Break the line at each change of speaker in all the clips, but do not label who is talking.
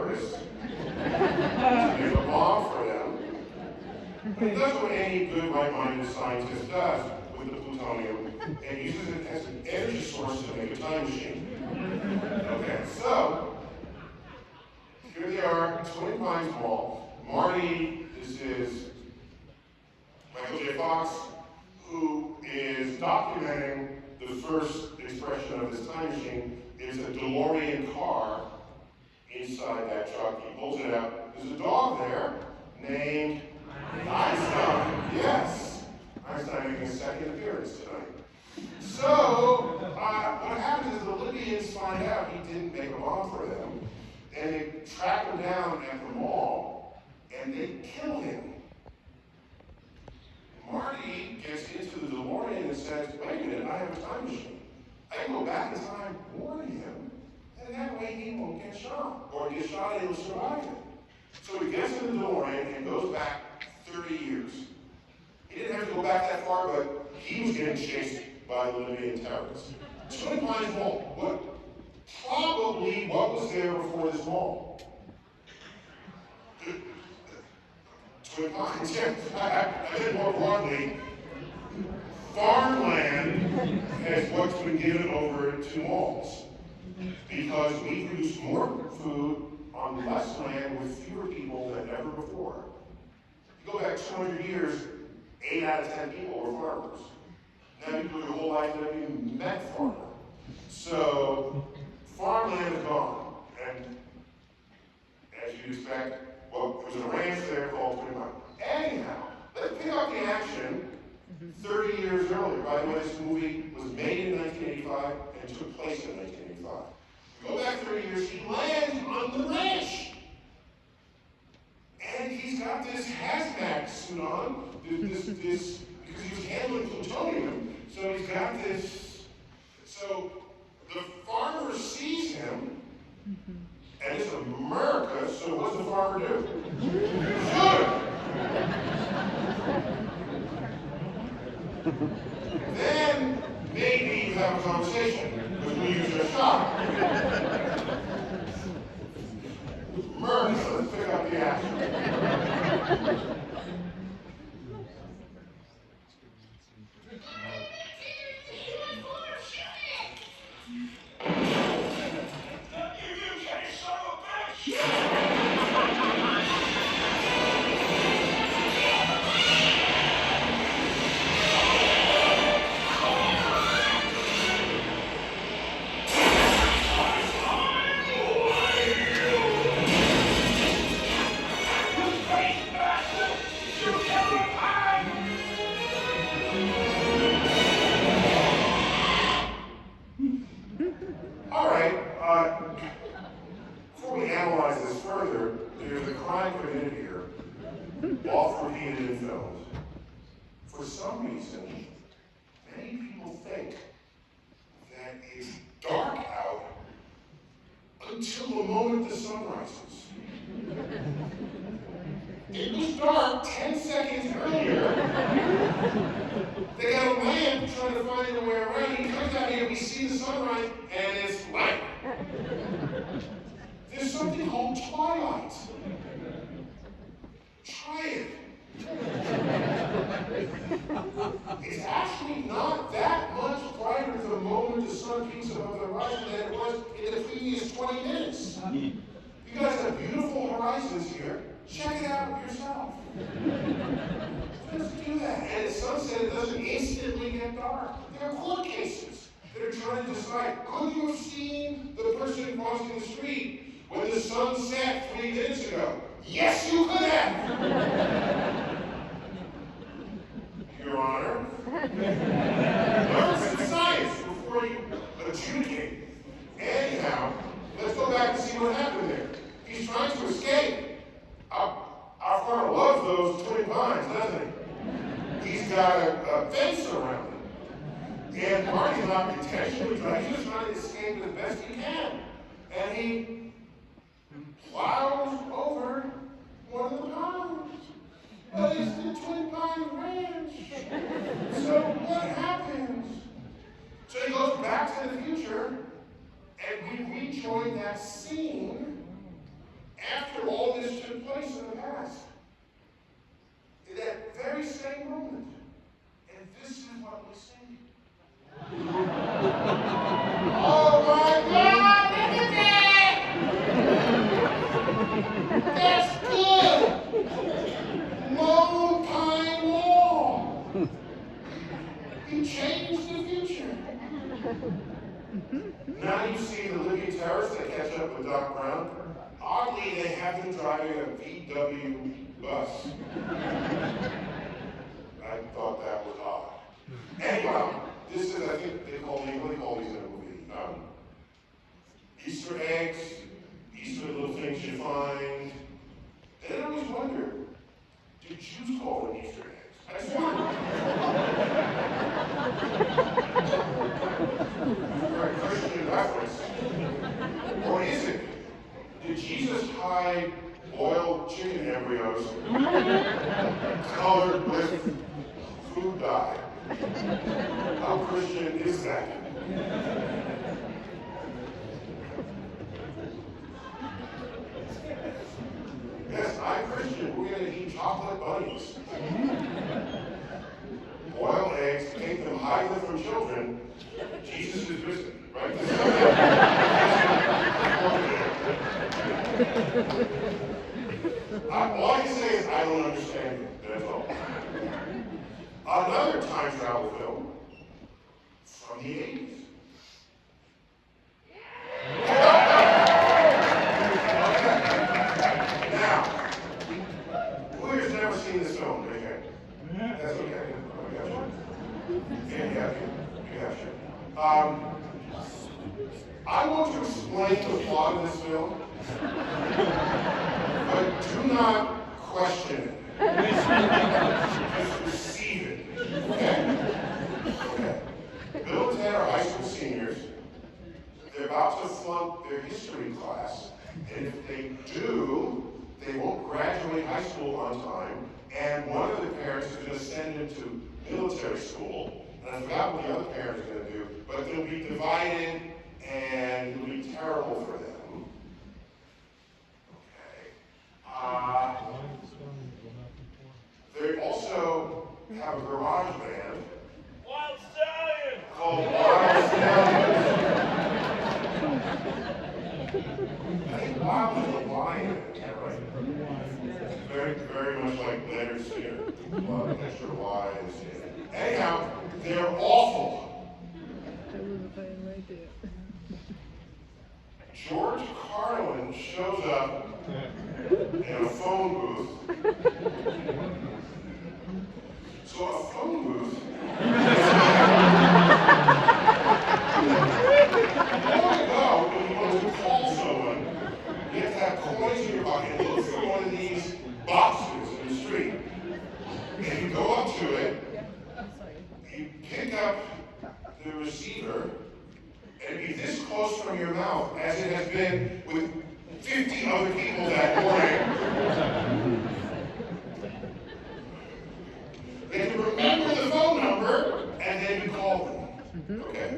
terrorists to make a bomb for them. But it does what any good right-minded scientist does with the plutonium and uses it as an energy source to make a time machine. Okay, so here they are, Twin Pines Mall. Marty, this is Michael J. Fox, who is documenting the first expression of this time machine. It's a DeLorean car inside that truck. He pulls it out. There's a dog there named Tyson. Yes. Einstein making a second appearance tonight. So, what happens is the Libyans find out he didn't make a bomb for them, and they track him down at the mall, and they kill him. Marty gets into the DeLorean and says, wait a minute, I have a time machine. I can go back in time, warn him, and that way he won't get shot, or get shot and he'll survive it. So he gets in the DeLorean and goes back 30 years. He didn't have to go back that far, but he was getting chased by the Libyan terrorists. Twin Pines Mall, what was there before this mall? Twin Pines, yeah. I think more broadly, farmland is what's been given over to malls because we produce more food on less land with fewer people than ever before. If you go back 200 years, 8 out of 10 people were farmers. Now you go your whole life never even met farmer. So farmland is gone, and as you'd expect, well, there was a ranch there called Twin Pines. Anyhow, let's pick up the action 30 years earlier. By the way, this movie was made in 1985 and took place in 1985. Go back 30 years, he lands on the ranch. And he's got this hazmat suit on, this because he was handling plutonium, so he's got this. So the farmer sees him, and it's America, so what's the farmer do? Shoot him! Then maybe you have a conversation, because we use your shot. America, let's pick up the action. Before we analyze this further, there's a crime committed here, often repeated in films. For some reason, many people think that it's dark out until the moment the sun rises. It was dark 10 seconds earlier. They got a lamp trying to find their way around. He comes out here, we see the sunrise, and it's light. There's something called twilight. Try it. It's actually not that much brighter the moment the sun peaks above the horizon than it was in the previous 20 minutes. You guys have beautiful horizons here. Check it out yourself. It doesn't do that. And at sunset, it doesn't instantly get dark. There are court cases that are trying to decide, could you have seen the person crossing the street when the sun set 3 minutes ago? Yes, you could have! Your Honor. Learn some science before you adjudicate. Anyhow, let's go back and see what happened there. He's trying to escape. Our farmer loves those Twin Pines, doesn't he? He's got a fence around him. And Marty's not intentionally trying, he's just trying to escape as best he can. And he plows over one of the ponds. But it's the Twin Pines Ranch. So what happens? So he goes back to the future, and we rejoin that scene, probably singing. Oh my God, look at that! That's good! Lone Pine Wall! You changed the future. Now you see the living terrorists that catch up with Doc Brown. Oddly, they have them driving a VW bus. I thought that was odd. Anyhow, this is, I think they call these in a movie? Easter eggs, Easter little things you find. And I always wonder, did Jews call them Easter eggs? I just wonder. For a Christian reference. Or is it? Did Jesus hide boiled chicken embryos colored with food dye? How Christian is that? Yes, I'm Christian. We're going to eat chocolate bunnies. Boil eggs, take them, hide them from children. Jesus is risen, right? All I can say is I don't understand it. That's all. Another time travel film from the 80s. Now, who has never seen this film? Okay. That's okay. Yeah, sure. I want to explain the plot of this film, but do not question it. Just receive it. Okay? Okay. Bill and Ted are high school seniors. They're about to flunk their history class, and if they do, they won't graduate high school on time, and one of the parents is going to send them to military school. And I forgot what the other parent is going to do, but they'll be divided and it'll be terrible for them. Okay. They also have a garage band
Wild Stallion!
called Wild Stallion. I think Wild is a lion, is that right? Very, very much like Leonard Skinner. A lot of extra Y's. Anyhow, they're awful. George Carlin shows up in a phone booth. So a phone booth. Long ago, when you wanted to call someone, you have to have coins in your pocket and look for one of these boxes in the street. And you go up to it, you pick up the receiver, and be this close from your mouth as it has been with 50 other people that morning. You have to remember the phone number, and then you call them. Okay?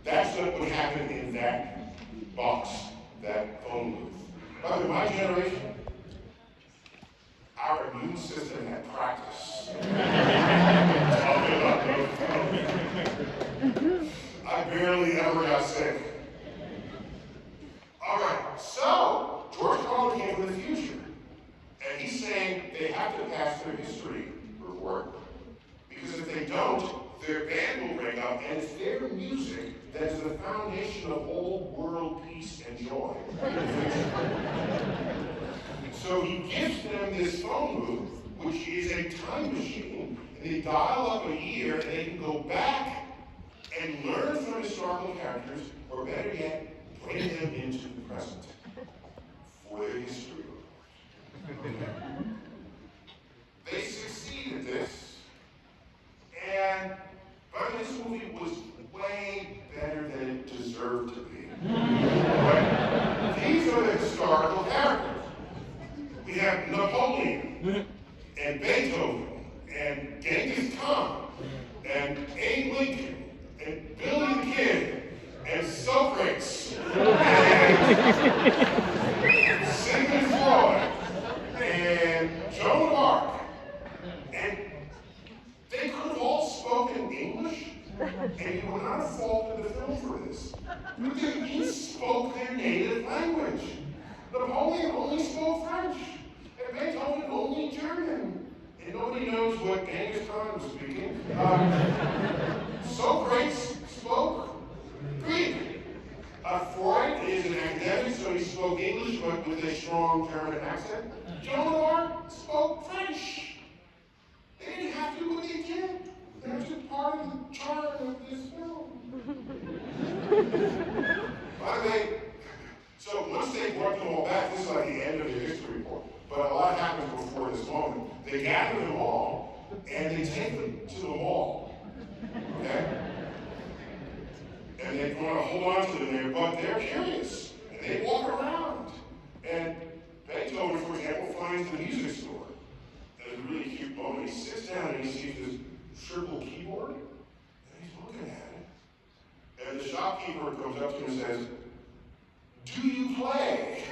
That's what would happen in that box, that phone booth. By the way, my generation, our immune system had practice. I barely ever got sick. All right, so George Carlin came from the future, and he's saying they have to pass their history report, because if they don't, their band will break up, and it's their music that is the foundation of all world peace and joy in the future. So he gives them this phone booth, which is a time machine, and they dial up a year, and they can go back and learn from historical characters, or better yet, bring them into the present for their history report. They succeed at this, and but this movie was way better than it deserved to be. Right? These are the historical characters. We have Napoleon, and Beethoven, and Genghis Khan, and Abe Lincoln, and Billy the Kid, and Socrates, and Sigmund Freud, and Joan of Arc, and they could have all spoken English, and you would not have faulted the film for this. He spoke their native language. Napoleon only spoke French, and Beethoven only German. And nobody knows what Genghis Khan was speaking. Socrates spoke Greek. Freud is an academic, so he spoke English, but with a strong German accent. Joan of Arc spoke French. They didn't have to, but they did. That's just part of the charm of this film. By the way, so once they brought them all back, this is like the end of the history report. But a lot happens before this moment. They gather them all, and they take them to the mall. Okay? And they want to hold on to them there, but they're curious. And they walk around. And Beethoven, for example, finds the music store. There's a really cute moment. He sits down and he sees this triple keyboard, and he's looking at it. And the shopkeeper comes up to him and says, "Do you play?"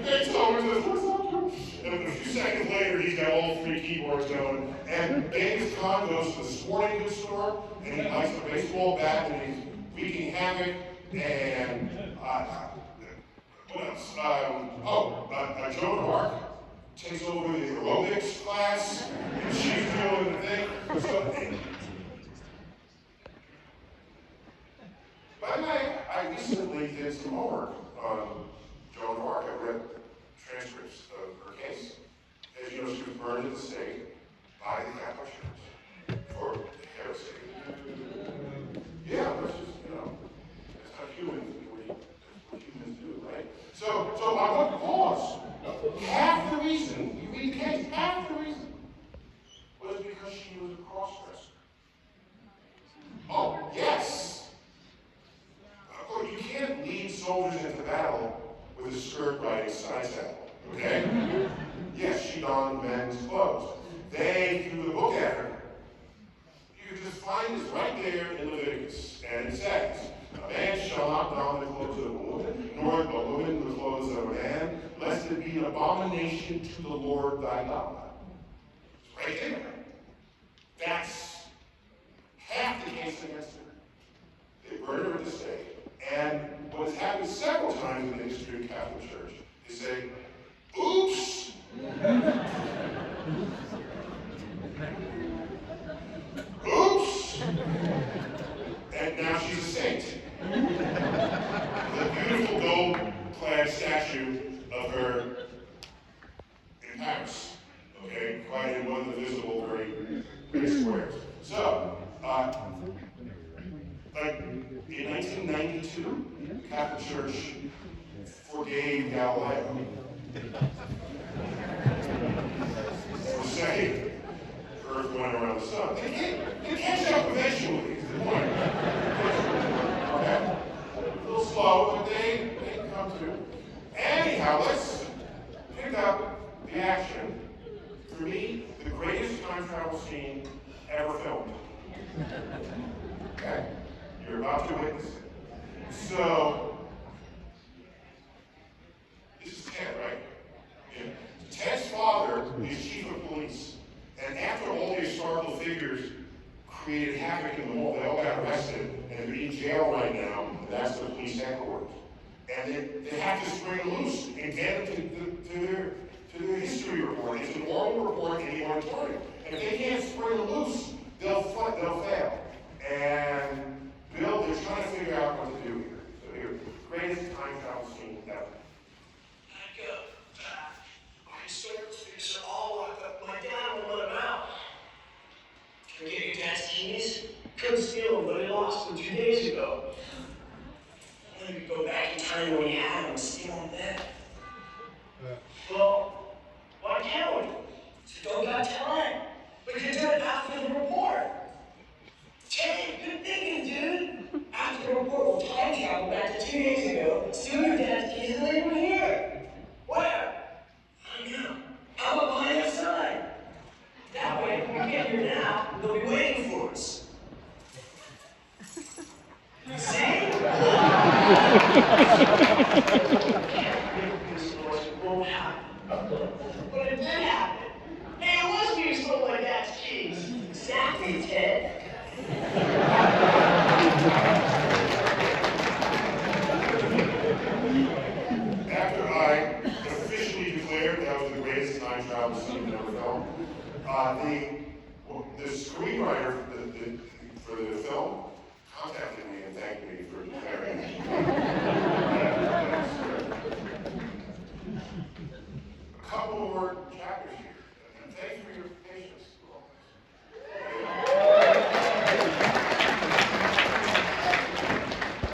Beethoven says, "What's up?" And a few seconds later, he's got all three keyboards going. And Genghis Khan goes to the sporting goods store, and he likes the baseball bat, and he's wreaking havoc. And what else? Joan of Arc takes over the aerobics class, and she's doing the thing. So, by the way, I recently did some homework on Joan of Arc. I read transcripts of her case. As you know, she was burned at the stake by the Catholic Church for heresy. Yeah, that's just, that's how humans do what humans do, right? So I want to pause. Half the reason, you read the case, half the reason was because she was a cross-dresser. Oh, yes. Of course, you can't lead soldiers into battle with a skirt riding side saddle, okay? Yes, she donned men's clothes. They threw the book at her. You can just find this right there in Leviticus, and it says, "A man shall not don the clothes of a woman, nor a woman the clothes of a man, lest it be an abomination to the Lord thy God." It's right there. That's half the case against her. They burned her at the stake. And what has happened several times in the history of the Catholic Church, they say, "Oops!" "Oops!" And now she's a saint. The beautiful gold-clad statue of her in Paris. Okay, quite in one of the visible great squares. So, in 1992, the Catholic Church forgave Galileo for saying the Earth went around the sun. They catch up eventually, is the point. Okay? A little slow, but they come to. Anyhow, let's pick up the action. For me, the greatest time travel scene ever filmed. Okay? You're about to witness it. So, this is Ted, right? Yeah. Ted's father is chief of police. And after all the historical figures created havoc in the mall, they all got arrested and they're in jail right now. And that's the police headquarters. And they have to spring them loose and get them to their history report. It's an oral report in the auditorium. And if they can't spring them loose, they'll fail. And Bill, they're trying to figure out what to do here. So here, greatest time travel scene ever.
Our historical figures are all locked up. My dad won't let them out. Can we get your dad's keys? Couldn't steal them, but he lost them 2 days ago. I could go back in time when we had them and steal them then. Well, why can't we? We don't got time. We can do it after the report. Hey, good thinking, dude. After the report, we'll time travel back to 2 days ago, steal your dad's keys, and leave them here. Where? I don't know. How about behind that sign? That way, if we get here now, they'll be waiting for us. See? It won't happen. But it did happen. Hey, it was music
swear that was the greatest time travel scene ever filmed. The screenwriter for the film contacted me and thanked me for declaring it.